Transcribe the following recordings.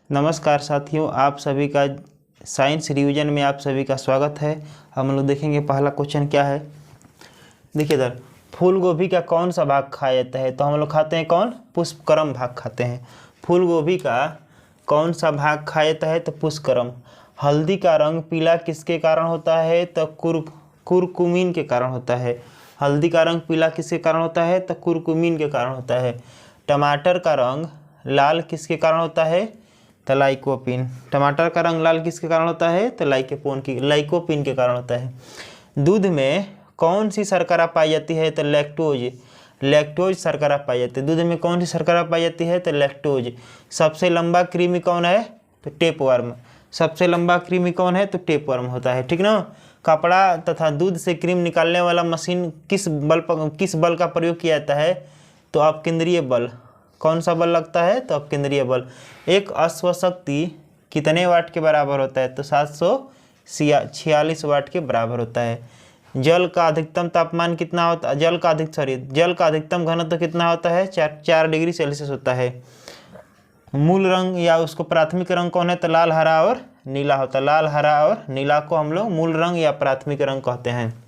नमस्कार साथियों, आप सभी का साइंस रिवीजन में आप सभी का स्वागत है। हम लोग देखेंगे पहला क्वेश्चन क्या है। देखिए इधर, फूल गोभी का कौन सा भाग खाया जाता है? तो हम लोग खाते हैं कौन? पुष्पक्रम भाग खाते हैं। फूल गोभी का कौन सा भाग खाया जाता है? तो पुष्पक्रम। हल्दी का रंग पीला किसके कारण होता है? तो कुरकुमीन के कारण होता है। हल्दी का रंग पीला किसके कारण होता है? तो कुरकुमीन के कारण होता है। टमाटर का रंग लाल किसके कारण होता है? तो लाइकोपिन। टमाटर का रंग लाल किसके कारण होता है? तो लाइकोपिन के कारण होता है। दूध में कौन सी शर्करा पाई जाती है? तो लैक्टोज शर्करा पाई जाती है। दूध में कौन सी शर्करा पाई जाती है? तो लैक्टोज। सबसे लंबा कृमि कौन है? तो टेपवर्म। सबसे लंबा कृमि कौन है? तो टेपवर्म होता है, ठीक ना। कपड़ा तथा दूध से क्रीम निकालने वाला मशीन किस बल का प्रयोग किया जाता है? तो अपकेंद्रीय बल। कौन सा बल लगता है? तो अपकेंद्रीय बल। एक अश्वशक्ति कितने वाट के बराबर होता है? तो 746 वाट के बराबर होता है। जल का अधिकतम तापमान कितना होता है? जल का अधिकतम घनत्व कितना होता है? 4 डिग्री सेल्सियस होता है। मूल रंग या उसको प्राथमिक रंग कौन है? तो लाल, हरा और नीला होता है। लाल, हरा और नीला को हम लोग मूल रंग या प्राथमिक रंग कहते हैं।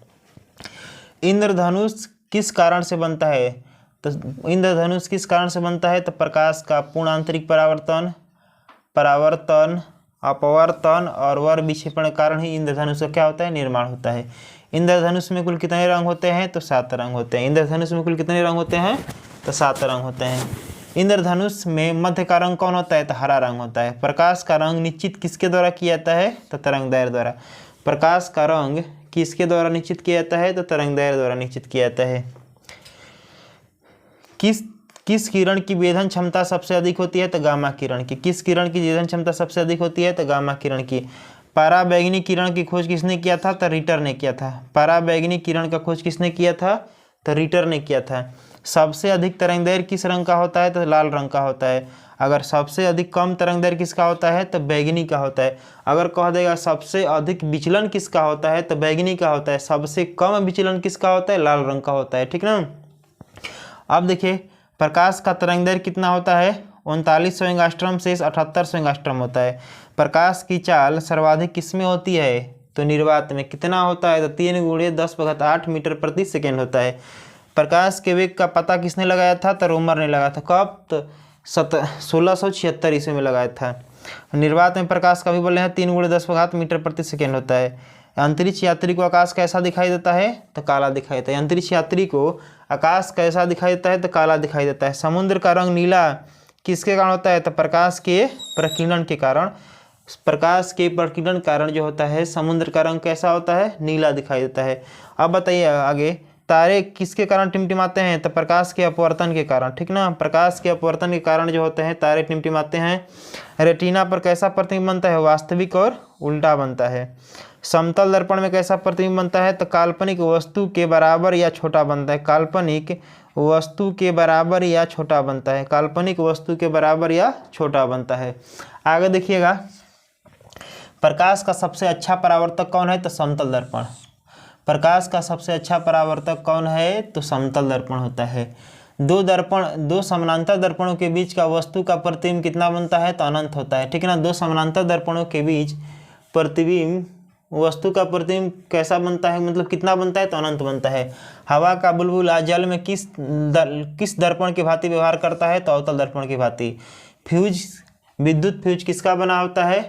इंद्रधनुष किस कारण से बनता है? तो इंद्रधनुष किस कारण से बनता है? तो प्रकाश का पूर्ण आंतरिक परावर्तन, अपवर्तन और वर विक्षेपण के कारण ही इंद्रधनुष का क्या होता है? निर्माण होता है। इंद्रधनुष में कुल कितने रंग होते हैं? तो 7 रंग होते हैं। इंद्रधनुष में कुल कितने रंग होते हैं? तो 7 रंग होते हैं। इंद्रधनुष में मध्य का रंग कौन होता है? तो हरा रंग होता है। प्रकाश का रंग निश्चित किसके द्वारा किया जाता है? तो तरंगदैर्घ्य द्वारा। प्रकाश का रंग किसके द्वारा निश्चित किया जाता है? तो तरंगदैर्घ्य द्वारा निश्चित किया जाता है। किस किरण की वेधन क्षमता सबसे अधिक होती है? तो गामा किरण की। किस किरण की वेधन क्षमता सबसे अधिक होती है? तो गामा किरण की। पराबैंगनी किरण की खोज किसने किया था? तो रिटर ने किया था। पराबैंगनी किरण का खोज किसने किया था? तो रिटर ने किया था। सबसे अधिक तरंगदैर्घ्य किस रंग का होता है? तो लाल रंग का होता है। अगर सबसे अधिक कम तरंगदैर्घ्य किसका होता है? तो बैगनी का होता है। अगर कह देगा सबसे अधिक विचलन किसका होता है? तो बैगनी का होता है। सबसे कम विचलन किसका होता है? लाल रंग का होता है, ठीक ना। अब देखिए, प्रकाश का तरंगदैर्घ्य कितना होता है? 3900 एंगस्ट्रॉम से 7800 एंगस्ट्रॉम होता है। प्रकाश की चाल सर्वाधिक किसमें होती है? तो निर्वात में। कितना होता है? तो 3 × 10⁸ मीटर प्रति सेकेंड होता है। प्रकाश के वेग का पता किसने लगाया था? तो रोमर ने लगाया था। कब? तो 1676 ईस्वी में लगाया था। निर्वात में प्रकाश का भी बोले हैं 3 × 10⁻⁷ मीटर प्रति सेकेंड होता है। अंतरिक्ष यात्री को आकाश कैसा दिखाई देता है? तो काला दिखाई देता है। अंतरिक्ष यात्री को आकाश कैसा दिखाई देता है? तो काला दिखाई देता है। समुद्र का रंग नीला किसके कारण होता है? तो प्रकाश के प्रकीर्णन के कारण। प्रकाश के प्रकीर्णन कारण जो होता है समुद्र का रंग कैसा होता है? नीला दिखाई देता है। अब बताइए आगे, तारे किसके कारण टिमटिमाते हैं? तो प्रकाश के अपवर्तन के कारण, ठीक ना। प्रकाश के अपवर्तन के कारण जो होते हैं तारे टिमटिमाते हैं। रेटिना पर कैसा प्रतिबिंब बनता है? वास्तविक और उल्टा बनता है। समतल दर्पण में कैसा प्रतिबिंब बनता है? तो काल्पनिक वस्तु के बराबर या छोटा बनता है। काल्पनिक वस्तु के बराबर या छोटा बनता है। काल्पनिक वस्तु के बराबर या छोटा बनता है। आगे देखिएगा, प्रकाश का सबसे अच्छा परावर्तक कौन है? तो समतल दर्पण। प्रकाश का सबसे अच्छा परावर्तक कौन है? तो समतल दर्पण होता है। दो समानांतर दर्पणों के बीच का वस्तु का प्रतिबिंब कितना बनता है? तो अनंत होता है, ठीक है ना। 2 समानांतर दर्पणों के बीच प्रतिबिंब, वस्तु का प्रतिबिंब कैसा बनता है? मतलब कितना बनता है? तो अनंत बनता है। हवा का बुलबुला जल में किस दर्पण की भांति व्यवहार करता है? तो अवतल दर्पण की भांति। विद्युत फ्यूज किसका बना होता है?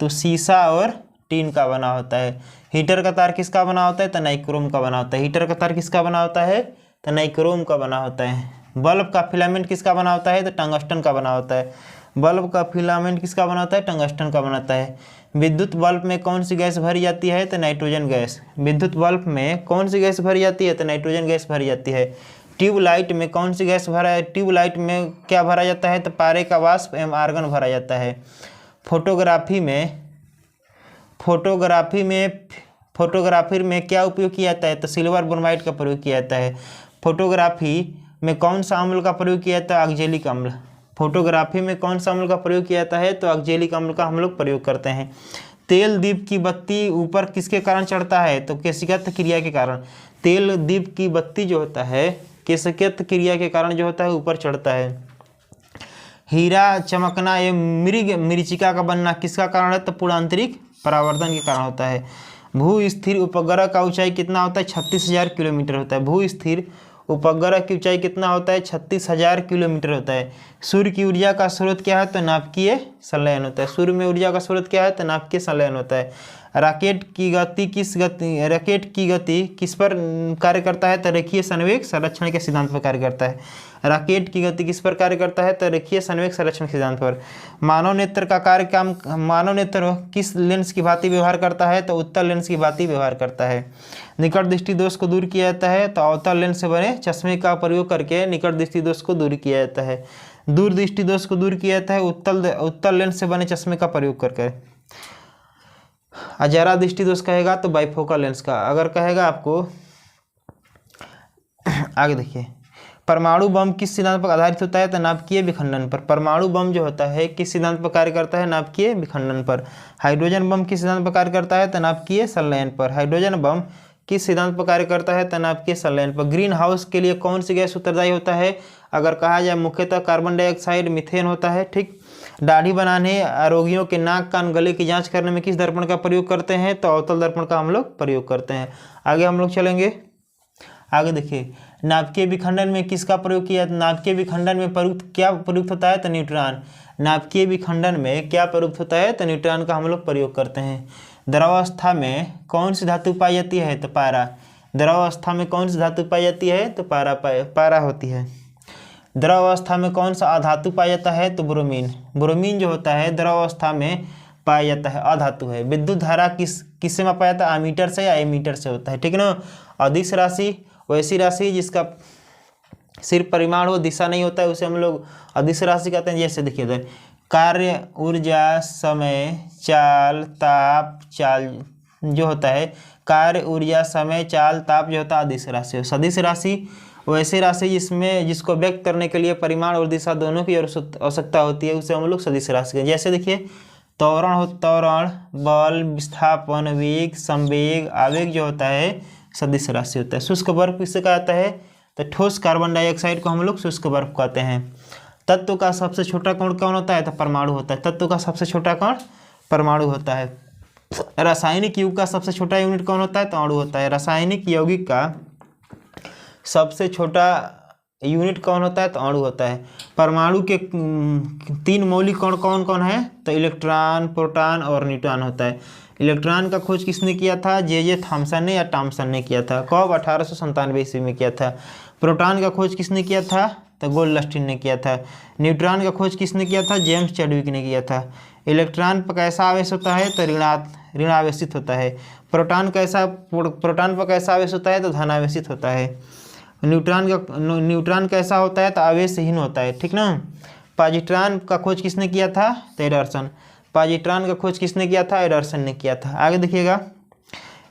तो शीशा और टीन का बना होता है। हीटर का तार किसका बना होता है? तो नाइक्रोम का बना होता है। हीटर का तार किसका बना होता है? तो नाइक्रोम का बना होता है। बल्ब का फिलामेंट किसका बना होता है? तो टंगस्टन का बना होता है। बल्ब का फिलामेंट किसका बना होता है? टंगस्टन का बनाता है। विद्युत बल्ब में कौन सी गैस भरी जाती है? तो नाइट्रोजन गैस। विद्युत बल्ब में कौन सी गैस भरी जाती है? तो नाइट्रोजन गैस भरी जाती है। ट्यूबलाइट में कौन सी गैस भरा है? ट्यूबलाइट में क्या भरा जाता है? तो पारे का वाष्प एवं आर्गन भरा जाता है। फोटोग्राफी में क्या उपयोग किया जाता है? तो सिल्वर ब्रोमाइड का प्रयोग किया जाता है। फोटोग्राफी में कौन सा अम्ल का प्रयोग किया जाता है? ऑक्जेलिक अम्ल। फोटोग्राफी में कौन सा अम्ल का प्रयोग किया जाता है? तो ऑक्जेलिक अम्ल का हम लोग प्रयोग करते हैं। तेल दीप की बत्ती ऊपर किसके कारण चढ़ता है? तो केशिकागत क्रिया के कारण। तेल दीप की बत्ती जो होता है केशिकागत क्रिया के कारण जो होता है ऊपर चढ़ता है। हीरा चमकना एवं मृचिका का बनना किसका कारण है? तो पूर्णांतरिक परावर्तन के कारण होता है। भू स्थिर उपग्रह का ऊंचाई कितना होता है? 36,000 किलोमीटर होता है। भू स्थिर उपग्रह की ऊंचाई कितना होता है? 36,000 किलोमीटर होता है। सूर्य की ऊर्जा का स्रोत क्या है? तो नाभिकीय संलयन होता है। सूर्य में ऊर्जा का स्रोत क्या है? तो नाभिकीय संलयन होता है। रॉकेट की गति किस पर कार्य करता है? तो रेखीय संवेग संरक्षण के सिद्धांत पर कार्य करता है। रॉकेट की गति किस पर कार्य करता है? तो रेखीय संवेग संरक्षण के सिद्धांत पर। मानव नेत्र का कार्य काम मानव नेत्र किस लेंस की भांति व्यवहार करता है? तो उत्तल लेंस की भांति व्यवहार करता है। निकट दृष्टि दोष को दूर किया जाता है तो अवतल लेंस से बने चश्मे का प्रयोग करके निकट दृष्टि दोष को दूर किया जाता है। दूर दृष्टि दोष को दूर किया जाता है उत्तल लेंस से बने चश्मे का प्रयोग करके। जरा दृष्टि दोष कहेगा तो बाइफोकल लेंस का। अगर कहेगा आपको आगे देखिए, परमाणु बम किस सिद्धांत पर आधारित होता है? तो नाभिकीय विखंडन पर। परमाणु बम जो होता है किस सिद्धांत पर कार्य करता है? नाभिकीय विखंडन पर। हाइड्रोजन बम किस सिद्धांत पर कार्य करता है? तो नाभिकीय संलयन पर। हाइड्रोजन बम किस सिद्धांत पर कार्य करता है? तो नाभिकीय संलयन पर। ग्रीन हाउस के लिए कौन सी गैस उत्तरदायी होता है? अगर कहा जाए मुख्यतः कार्बन डाइऑक्साइड, मीथेन होता है। ठीक। दाढ़ी बनाने, रोगियों के नाक कान गले की जांच करने में किस दर्पण का प्रयोग करते हैं? तो अवतल दर्पण का हम लोग प्रयोग करते हैं। आगे हम लोग चलेंगे। आगे देखिए, नाभिकीय विखंडन में किसका प्रयोग किया? नाभिकीय विखंडन में क्या प्रयुक्त होता है? तो न्यूट्रॉन। नाभिकीय विखंडन में क्या प्रयुक्त होता है? तो न्यूट्रॉन का हम लोग प्रयोग करते हैं। द्रवावस्था में कौन सी धातु पाई जाती है? तो पारा। द्रवावस्था में कौन सी धातु पाई जाती है? तो पारा होती है। द्रवावस्था में कौन सा अधातु पाया जाता है? तो ब्रोमीन। ब्रोमीन जो होता है द्रवावस्था में पाया जाता है, अधातु है। विद्युत धारा किससे मापा जाता है? एमीटर से या एमीटर से होता है। ठीक है ना। अदिश राशि वैसी राशि जिसका सिर्फ परिमाण हो, दिशा नहीं होता है, उसे हम लोग अदिश राशि कहते हैं। जैसे देखिए इधर, कार्य, ऊर्जा, समय, चाल, ताप, चाल जो होता है, कार्य, ऊर्जा, समय, चाल, ताप जो होता है अदिश राशि। सदिश राशि वैसी राशि जिसको व्यक्त करने के लिए परिमाण और दिशा दोनों की आवश्यकता होती है, उसे हम लोग सदिश राशि कहते हैं। जैसे देखिए, त्वरण, बल, विस्थापन, वेग, संवेग, आवेग जो होता है सदिश राशि होता है। शुष्क बर्फ किससे कहा जाता है? तो ठोस कार्बन डाइऑक्साइड को हम लोग शुष्क बर्फ कहते हैं। तत्व का सबसे छोटा कण कौन होता है? तो परमाणु होता है। तत्व का सबसे छोटा कण परमाणु होता है। रासायनिक युग का सबसे छोटा यूनिट कौन होता है? तो अणु होता है। रासायनिक यौगिक का सबसे छोटा यूनिट कौन होता है? तो अणु होता है। परमाणु के 3 मौलिक कण कौन कौन है? तो इलेक्ट्रॉन, प्रोटॉन और न्यूट्रॉन होता है। इलेक्ट्रॉन का खोज किसने किया था? जे थॉमसन ने या टॉमसन ने किया था। कब? 1897 ईस्वी में किया था। प्रोटॉन का खोज किसने किया था? तो गोल्डस्टीन ने किया था। न्यूट्रॉन का खोज किसने किया था? जेम्स चैडविक ने किया था। इलेक्ट्रॉन पर कैसा आवेश होता है? तो ऋणावेशित होता है। प्रोटॉन पर कैसा आवेश होता है? तो धनावेशित होता है। न्यूट्रॉन कैसा होता है? तो आवेशहीन होता है। ठीक ना। पॉजिट्रॉन का खोज किसने किया था? तो एडरसन। पॉजिट्रॉन का खोज किसने किया था? एडरसन ने किया था। आगे देखिएगा,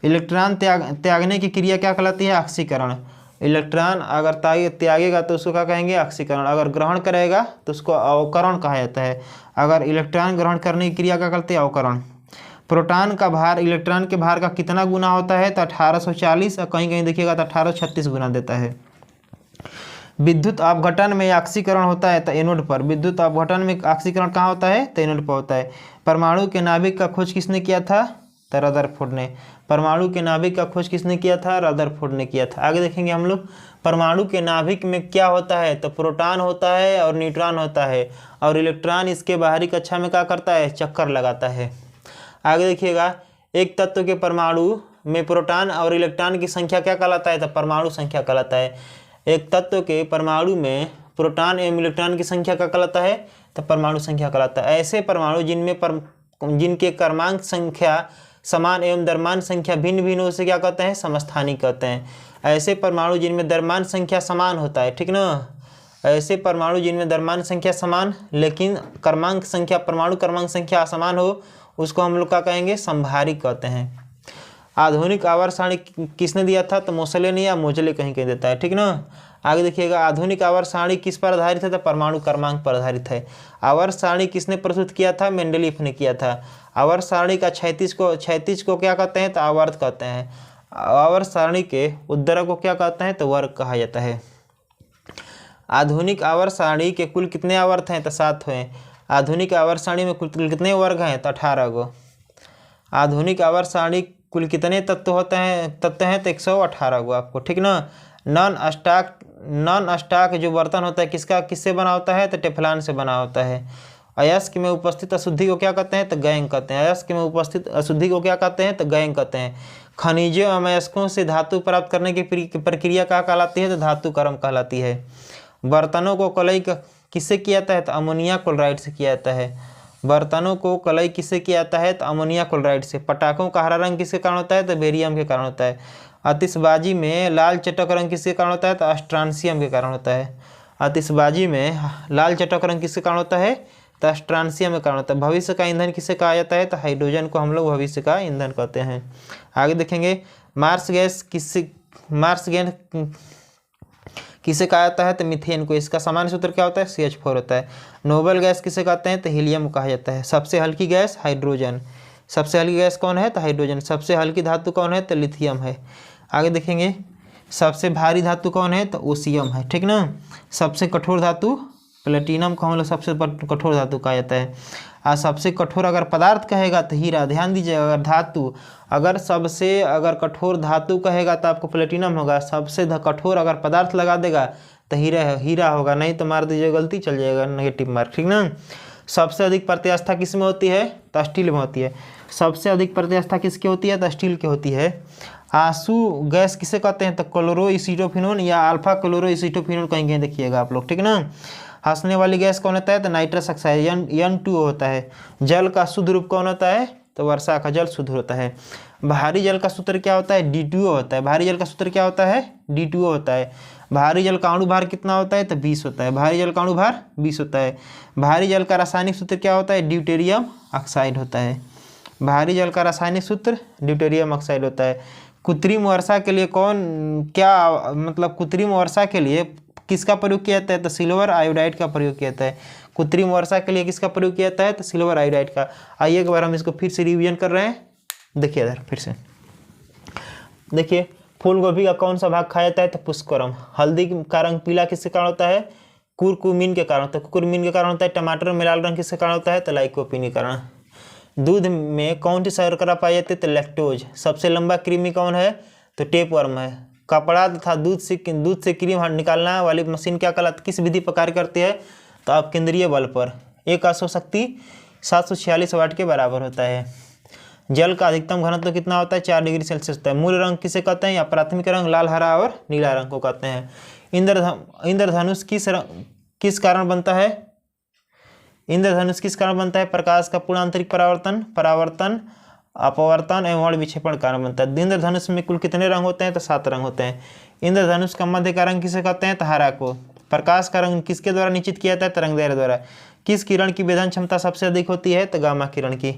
इलेक्ट्रॉन त्यागने की क्रिया क्या कहलाती है? ऑक्सीकरण। इलेक्ट्रॉन अगर त्यागेगा तो उसको क्या कहेंगे? ऑक्सीकरण। अगर ग्रहण करेगा तो उसको अवकरण कहा जाता है। अगर इलेक्ट्रॉन ग्रहण करने की क्रिया क्या करते हैं? अवकरण। प्रोटॉन का भार इलेक्ट्रॉन के भार का कितना गुना होता है? तो 1840, और कहीं कहीं देखिएगा तो 1836 गुना देता है। विद्युत अपघटन में ऑक्सीकरण होता है तो एनोड पर। विद्युत अपघटन में ऑक्सीकरण कहाँ होता है? तो एनोड पर होता है। परमाणु के नाभिक का खोज किसने किया था? तो रदरफोर्ड ने। परमाणु के नाभिक का खोज किसने किया था? रदरफोर्ड ने किया था। आगे देखेंगे हम लोग, परमाणु के नाभिक में क्या होता है? तो प्रोटॉन होता है और न्यूट्रॉन होता है, और इलेक्ट्रॉन इसके बाहरी कक्षा में क्या करता है? चक्कर लगाता है। आगे देखिएगा, एक तत्व के परमाणु में प्रोटॉन और इलेक्ट्रॉन की संख्या क्या कहलाता है? तो परमाणु संख्या कहलाता है। एक तत्व के परमाणु में प्रोटॉन एवं इलेक्ट्रॉन की संख्या क्या कहलाता है? तो परमाणु संख्या कहलाता है। ऐसे परमाणु जिनके क्रमांक संख्या समान एवं द्रव्यमान संख्या भिन्न भिन्न हो, उसे क्या कहते हैं? समस्थानिक कहते हैं। ऐसे परमाणु जिनमें द्रव्यमान संख्या समान होता है, ठीक ना, ऐसे परमाणु जिनमें द्रव्यमान संख्या समान लेकिन क्रमांक संख्या परमाणु क्रमांक संख्या असमान हो, उसको हम लोग क्या कहेंगे? समभारिक कहते हैं। आधुनिक आवर्त सारणी किसने दिया था? तो मोसले ने या मोजले कहीं कहीं देता है। ठीक ना। आगे देखिएगा, आधुनिक आवर्त सारणी किस पर आधारित है? तो परमाणु क्रमांक पर आधारित है। आवर्त सारणी किसने प्रस्तुत किया था? मेंडलीफ ने किया था। आवर्त सारणी का क्षैतिज को क्या कहते हैं? तो आवर्त कहते हैं। आवर्त सारणी के उद्दरक को क्या कहते हैं? तो वर्ग कहा जाता है। आधुनिक आवर्त सारणी के कुल कितने आवर्त हैं? तो 7 हैं। आधुनिक आवर्त सारणी में कुल कितने वर्ग हैं? तो 18 गो। आधुनिक आवर्त सारणी कुल कितने तत्व हैं? तो 118 गो आपको, ठीक ना। नॉन स्टॉक जो बर्तन होता है किससे बना होता है? तो टेफ्लॉन से बना होता है। अयस्क में उपस्थित अशुद्धि को क्या कहते हैं? तो गैंग कहते हैं। अयस्क में उपस्थित अशुद्धि को क्या कहते हैं? तो गैंग कहते हैं। खनिजों एवं अयस्कों से धातु प्राप्त करने की प्रक्रिया क्या कहलाती है? तो धातुकर्म कहलाती है। बर्तनों को कलई किससे किया जाता है? तो अमोनिया क्लोराइड से किया जाता है। बर्तनों को कलई किससे किया जाता है? तो अमोनिया क्लोराइड से। पटाखों का हरा रंग किसके कारण होता है? तो बेरियम के कारण होता है। आतिशबाजी में लाल चटक रंग किसके कारण होता है? तो स्ट्रांसियम के कारण होता है। आतिशबाजी में लाल चटक रंग किसके कारण होता है? तो स्ट्रांसियम के कारण होता है। भविष्य का ईंधन किसे कहा जाता है? तो हाइड्रोजन को हम लोग भविष्य का ईंधन कहते हैं। आगे देखेंगे, मार्स गैस किसे कहा जाता है? तो मीथेन को। इसका सामान्य सूत्र क्या होता है? CH4 होता है। नोबल गैस किसे कहते हैं? तो हीलियम कहा जाता है। सबसे हल्की गैस हाइड्रोजन। सबसे हल्की गैस कौन है? तो हाइड्रोजन। सबसे हल्की धातु कौन है? तो लिथियम है। आगे देखेंगे, सबसे भारी धातु कौन है? तो ओसियम है, ठीक ना। सबसे कठोर धातु प्लेटिनम को हम लोग सबसे कठोर धातु कहा जाता है। और सबसे कठोर अगर पदार्थ कहेगा तो हीरा। ध्यान दीजिएगा, अगर धातु अगर कठोर धातु कहेगा तो आपको प्लेटिनम होगा। सबसे कठोर अगर पदार्थ लगा देगा तो हीरा होगा। नहीं तो मार दीजिए गलती, चल जाएगा नेगेटिव मार्क, ठीक ना। सबसे अधिक प्रत्यास्था किस में होती है? तो स्टील में होती है। सबसे अधिक प्रत्यास्था किसकी होती है? तो स्टील की होती है। आंसू गैस किसे कहते हैं? तो क्लोरोएसिटोफिनोन या अल्फा क्लोरोएसिटोफिनोन कहीं देखिएगा आप लोग, ठीक ना। हंसने वाली गैस कौन होता है? तो नाइट्रस ऑक्साइड N2O होता है। जल का शुद्ध रूप कौन होता है? तो वर्षा का जल शुद्ध होता है। भारी जल का सूत्र क्या होता है? D2O होता है। भारी जल का सूत्र क्या होता है? D2O होता है। भारी जल का अणु भार कितना होता है? तो 20 होता है। भारी जल का अणु भार 20 होता है। भारी जल का रासायनिक सूत्र क्या होता है? ड्यूटेरियम ऑक्साइड होता है। भारी जल का रासायनिक सूत्र ड्यूटेरियम ऑक्साइड होता है। कृत्रिम वर्षा के लिए कृत्रिम वर्षा के लिए किसका प्रयोग किया जाता है? तो सिल्वर आयोडाइड का प्रयोग किया जाता है। कृत्रिम वर्षा के लिए किसका प्रयोग किया जाता है? तो सिल्वर आयोडाइड का। आइए एक बार हम इसको फिर से रिवीजन कर रहे हैं। देखिए इधर फिर से देखिए, फूल गोभी का कौन सा भाग खाया जाता है? तो पुष्करम। हल्दी का रंग पीला किसके कारण होता है? कुरकुमीन के कारण होता है। कुरकुमीन के कारण होता है। टमाटर में लाल रंग किसके कारण होता है? तो लाइकोपीन के कारण। दूध में कौन सी शर्करा पाई जाती है? तो लैक्टोज। सबसे लंबा कृमि कौन है? तो टेपवर्म है। कपड़ा तथा दूध से क्रीम निकालना वाली मशीन क्या कहलाती है? किस विधि पर कार्य करती है? तो आप केंद्रीय बल पर। एक अश्व शक्ति 746 वाट के बराबर होता है। जल का अधिकतम घनत्व कितना होता है? 4 डिग्री सेल्सियस होता है। मूल रंग किसे कहते हैं? या प्राथमिक रंग लाल, हरा और नीला रंग को कहते हैं। इंद्रधनुष किस कारण बनता है? इंद्रधनुष किस कारण बनता है? प्रकाश का पूर्ण आंतरिक परावर्तन, अपवर्तन एवं विक्षेपण कारण बनता है। इंद्रधनुष में कुल कितने रंग होते हैं? तो 7 रंग होते हैं। इंद्रधनुष का मध्य का रंग किसे कहते हैं? तो हरा को। प्रकाश का रंग किसके द्वारा निश्चित किया जाता है? तरंगदैर्घ्य द्वारा। किस किरण की वेधन क्षमता सबसे अधिक होती है? तो गामा किरण की।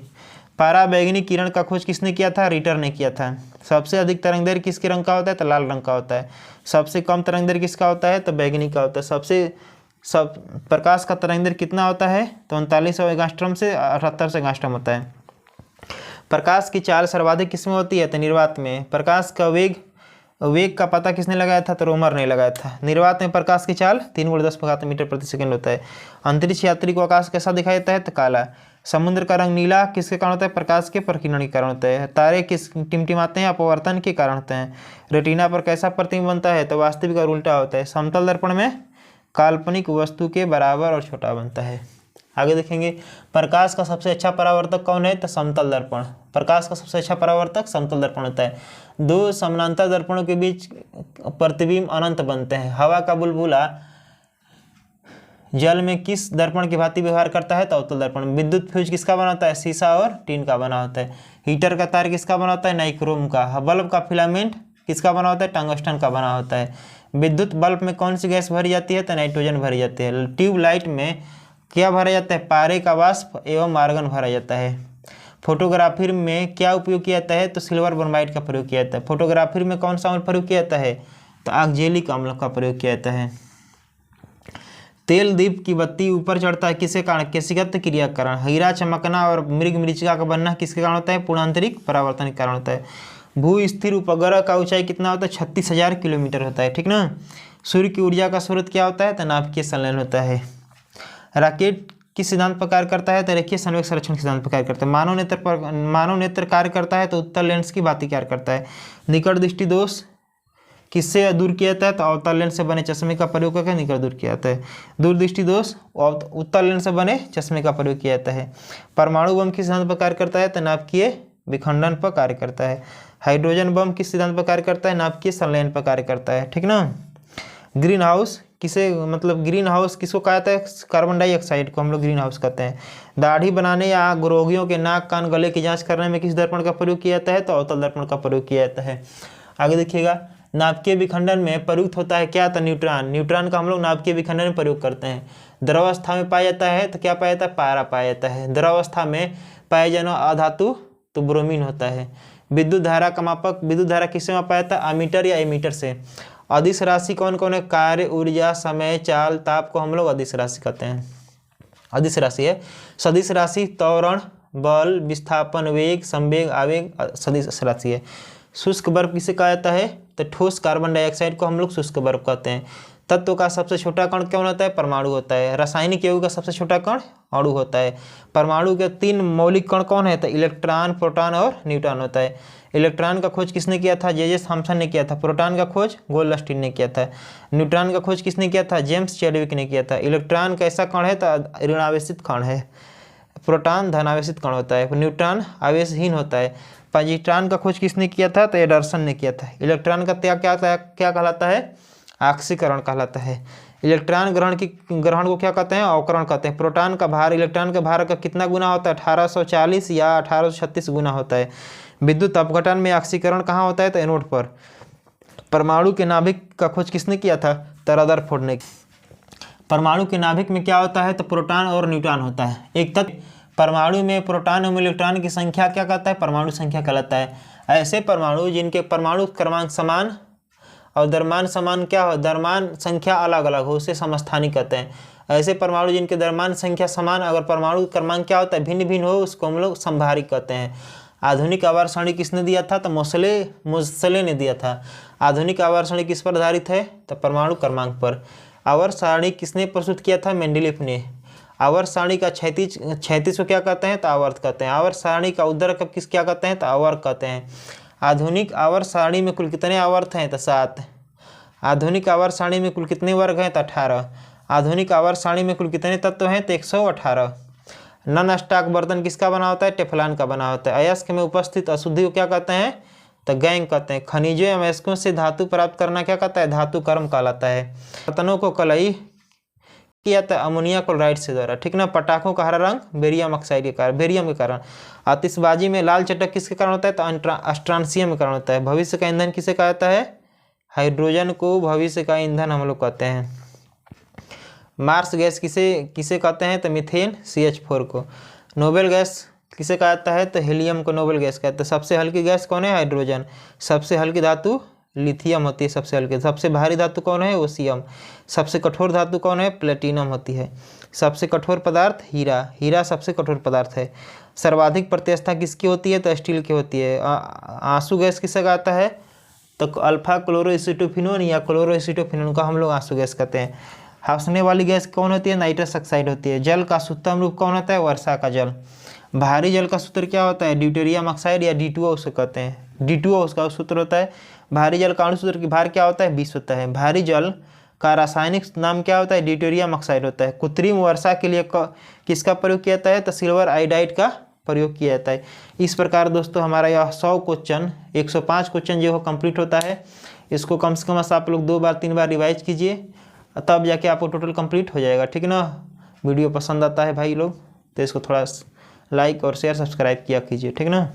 पराबैंगनी किरण का खोज किसने किया था? रिटर ने किया था। सबसे अधिक तरंगदैर्घ्य किसके रंग का होता है? तो लाल रंग का होता है। सबसे कम तरंगदैर्घ्य किसका होता है? तो बैगनी का होता है। प्रकाश का तरंगदैर्घ्य कितना होता है? तो 3900 एंगस्ट्रॉम से 7800 एंगस्ट्रॉम होता है। प्रकाश की चाल सर्वाधिक किसमें होती है? तो निर्वात में। प्रकाश का वेग का पता किसने लगाया था? तो रोमर ने लगाया था। निर्वात में प्रकाश की चाल 3 × 10 मीटर प्रति सेकंड होता है। अंतरिक्ष यात्री को आकाश कैसा दिखाई देता है? तो काला। समुद्र का रंग नीला किसके कारण होता है? प्रकाश के प्रकीर्णन के कारण होता है। तारे किस टिमटिमाते हैं? अपवर्तन के कारण होते हैं। रेटिना पर कैसा प्रतिबिंब बनता है? तो वास्तविक और उल्टा होता है। समतल दर्पण में काल्पनिक वस्तु के बराबर और छोटा बनता है। आगे देखेंगे, प्रकाश का सबसे अच्छा परावर्तक कौन है? तो समतल दर्पण। प्रकाश का सबसे अच्छा परावर्तक समतल दर्पण होता है। 2 समानांतर दर्पणों के बीच प्रतिबिंब अनंत बनते हैं। हवा का बुलबुला जल में किस दर्पण की भांति व्यवहार करता है? तो अवतल दर्पण। विद्युत फ्यूज किसका बना होता है? शीशा और टीन का बना होता है। हीटर का तार किसका बना होता है? नाइक्रोम का। बल्ब का फिलामेंट किसका बना होता है? टंगस्टन का बना होता है। विद्युत बल्ब में कौन सी गैस भरी जाती है? तो नाइट्रोजन भरी जाती है। ट्यूबलाइट में क्या भरा जाता है? पारे का वाष्प एवं आर्गन भरा जाता है। फोटोग्राफी में क्या उपयोग किया जाता है? तो सिल्वर ब्रोमाइड का प्रयोग किया जाता है। फोटोग्राफी में कौन सा अम्ल प्रयोग किया जाता है? तो ऑक्जेलिक अम्ल का प्रयोग किया जाता है। तेल दीप की बत्ती ऊपर चढ़ता है किसके कारण? केशिगत क्रिया के कारण। हीरा चमकना और मृग मरीचिका का बनना किसके कारण होता है? पूर्णांतरिक परावर्तन के कारण होता है। भू स्थिर उपग्रह का ऊंचाई कितना होता है? 36,000 किलोमीटर होता है, ठीक ना। सूर्य की ऊर्जा का स्रोत क्या होता है? तो नाभिकीय संलयन होता है। रॉकेट किस सिद्धांत पर कार्य करता है? तो रेखीय संवेग संरक्षण के सिद्धांत पर कार्य करता है। मानव नेत्र कार्य करता है तो उत्तल लेंस की भांति कार्य करता है। निकट दृष्टि दोष किससे दूर किया जाता है? तो अवतल लेंस से बने चश्मे का प्रयोग करके निकट दूर किया जाता है। दूरदृष्टि दोष उत्तल लेंस से बने चश्मे का प्रयोग किया जाता है। परमाणु बम किस सिद्धांत पर कार्य करता है? तो नाभिकीय विखंडन पर कार्य करता है। हाइड्रोजन बम किस सिद्धांत पर कार्य करता है? नाभिकीय संलयन पर कार्य करता है। ठीक ना। ग्रीन हाउस ग्रीन हाउस किसको कहा जाता है? कार्बन डाइऑक्साइड को हम लोग ग्रीन हाउस कहते हैं। दाढ़ी बनाने या रोगियों के नाक कान गले की जांच करने में किस दर्पण का प्रयोग किया जाता है? तो अवतल दर्पण का प्रयोग किया जाता है। आगे देखिएगा, नाभिकीय विखंडन में प्रयुक्त होता है क्या? तो न्यूट्रॉन का हम लोग नाभिकीय विखंडन में प्रयोग करते हैं। द्रवावस्था में पाया जाता है तो क्या पाया जाता है? पारा पाया जाता है। द्रवावस्था में पाया जाना अधातु तो ब्रोमीन होता है। विद्युत धारा का मापक, विद्युत धारा किससे मापा जाता है? अमीटर या एमीटर से। अदिश राशि कौन कौन है? कार्य, ऊर्जा, समय, चाल, ताप को हम लोग अदिश राशि कहते हैं। अदिश राशि है। सदिश राशि त्वरण, बल, विस्थापन, वेग, संवेग, आवेग सदिश राशि है। शुष्क बर्फ किसे कहा जाता है? तो ठोस कार्बन डाइऑक्साइड को हम लोग शुष्क बर्फ कहते हैं। तत्व का सबसे छोटा कण कौन होता है? परमाणु होता है। रासायनिक यौगिक का सबसे छोटा कण अणु होता है। परमाणु के 3 मौलिक कण कौन है? तो इलेक्ट्रॉन, प्रोटॉन और न्यूट्रॉन होता है। इलेक्ट्रॉन का खोज किसने किया था? जे थॉमसन ने किया था। प्रोटॉन का खोज गोल्डस्टीन ने किया था। न्यूट्रॉन का खोज किसने किया था? जेम्स चैडविक ने किया था। इलेक्ट्रॉन कैसा कण है? तो ऋणावेशित कण है। प्रोटॉन धनावेशित कण होता है। न्यूट्रॉन आवेशहीन होता है। पॉजिट्रॉन का खोज किसने किया था? तो एंडरसन ने किया था। इलेक्ट्रॉन का त्याग क्या कहलाता है? ऑक्सीकरण कहलाता है। इलेक्ट्रॉन ग्रहण को क्या कहते हैं? अवकरण कहते हैं। प्रोटॉन का भार इलेक्ट्रॉन के भार का कितना गुना होता है? 1840 या 1836 गुना होता है। विद्युत अपघटन में ऑक्सीकरण कहाँ होता है? तो एनोड पर। परमाणु के नाभिक का खोज किसने किया था? तो रदरफोर्ड ने। परमाणु के नाभिक में क्या होता है? तो प्रोटॉन और न्यूट्रॉन होता है। एक तत्व परमाणु में प्रोटॉन और इलेक्ट्रॉन की संख्या क्या कहता है? परमाणु संख्या कहलाता है। ऐसे परमाणु जिनके परमाणु क्रमांक समान और द्रव्यमान समान क्या हो? द्रव्यमान संख्या अलग अलग हो उसे समस्थानिक कहते हैं। ऐसे परमाणु जिनके द्रव्यमान संख्या समान अगर परमाणु क्रमांक क्या होता है? भिन्न भिन्न हो उसको हम लोग समभारिक कहते हैं। आधुनिक आवर्त सारणी किसने दिया था? तो मोसले ने दिया था। आधुनिक आवर्त सारणी किस पर आधारित है? तो परमाणु क्रमांक पर। आवर्त सारणी किसने प्रस्तुत किया था? मेंडेलीफ ने। आवर्त सारणी का क्षैतिज को क्या कहते हैं? तो आवर्त कहते हैं। आवर्त सारणी का उद्धर किस क्या कहते हैं? तो आवर्त कहते हैं। आधुनिक आवर्त सारणी में कुल कितने आवर्त हैं? तो 7। आधुनिक आवर्त सारणी में कुल कितने वर्ग हैं? तो 18। आधुनिक आवर्त सारणी में कुल कितने तत्व हैं? तो 118। नॉन स्टॉक बर्तन किसका बना होता है? टेफ्लॉन का बना होता है। अयस्क में उपस्थित अशुद्धि को क्या कहते हैं? तो गैंग कहते हैं। खनिजों एवं अयस्कों से धातु प्राप्त करना क्या कहता है? धातु कर्म कहलाता है। बर्तनों को कलई किया था अमोनिया क्लोराइड से द्वारा। ठीक ना। पटाखों का हरा रंग बेरियम ऑक्साइड के कारण, बेरियम के कारण। आतिशबाजी में लाल चटक किसके कारण होता है? तो अस्ट्रांसियम के कारण होता है। भविष्य का ईंधन किसे कहा जाता है? हाइड्रोजन को भविष्य का ईंधन हम लोग कहते हैं। मार्स गैस किसे कहते हैं? तो मीथेन CH4 को। नोबेल गैस किसे कहा जाता है? तो हीलियम को नोबेल गैस कहते हैं। सबसे हल्की गैस कौन है? हाइड्रोजन। सबसे हल्की धातु लिथियम होती है सबसे हल्की। सबसे भारी धातु कौन है? ओसियम। सबसे कठोर धातु कौन है? प्लेटिनम होती है। सबसे कठोर पदार्थ हीरा सबसे कठोर पदार्थ है। सर्वाधिक प्रत्यस्थता किसकी होती है? तो स्टील की होती है। आंसू गैस किसे कहता है? तो अल्फा क्लोरोएसिटोफिनोन या क्लोरोएसिटोफिनोन का हम लोग आंसू गैस कहते हैं। हंसने वाली गैस कौन होती है? नाइट्रस ऑक्साइड होती है। जल का शुद्धतम रूप कौन होता है? वर्षा का जल। भारी जल का सूत्र क्या होता है? ड्यूटेरियम ऑक्साइड या D2O उसे कहते हैं। D2O उसका सूत्र होता है। भारी जल का अणु सूत्र की भार क्या होता है? 20 होता है। भारी जल का रासायनिक नाम क्या होता है? ड्यूटेरियम ऑक्साइड होता है। कृत्रिम वर्षा के लिए किसका प्रयोग किया जाता है? तो सिल्वर आयोडाइड का प्रयोग किया जाता है। इस प्रकार दोस्तों हमारा यह 100 क्वेश्चन 105 क्वेश्चन जो कंप्लीट होता है। इसको कम से कम आप लोग 2 बार 3 बार रिवाइज कीजिए, तब जाके आपको टोटल कंप्लीट हो जाएगा। ठीक है ना। वीडियो पसंद आता है भाई लोग तो इसको थोड़ा लाइक और शेयर सब्सक्राइब किया कीजिए। ठीक है ना।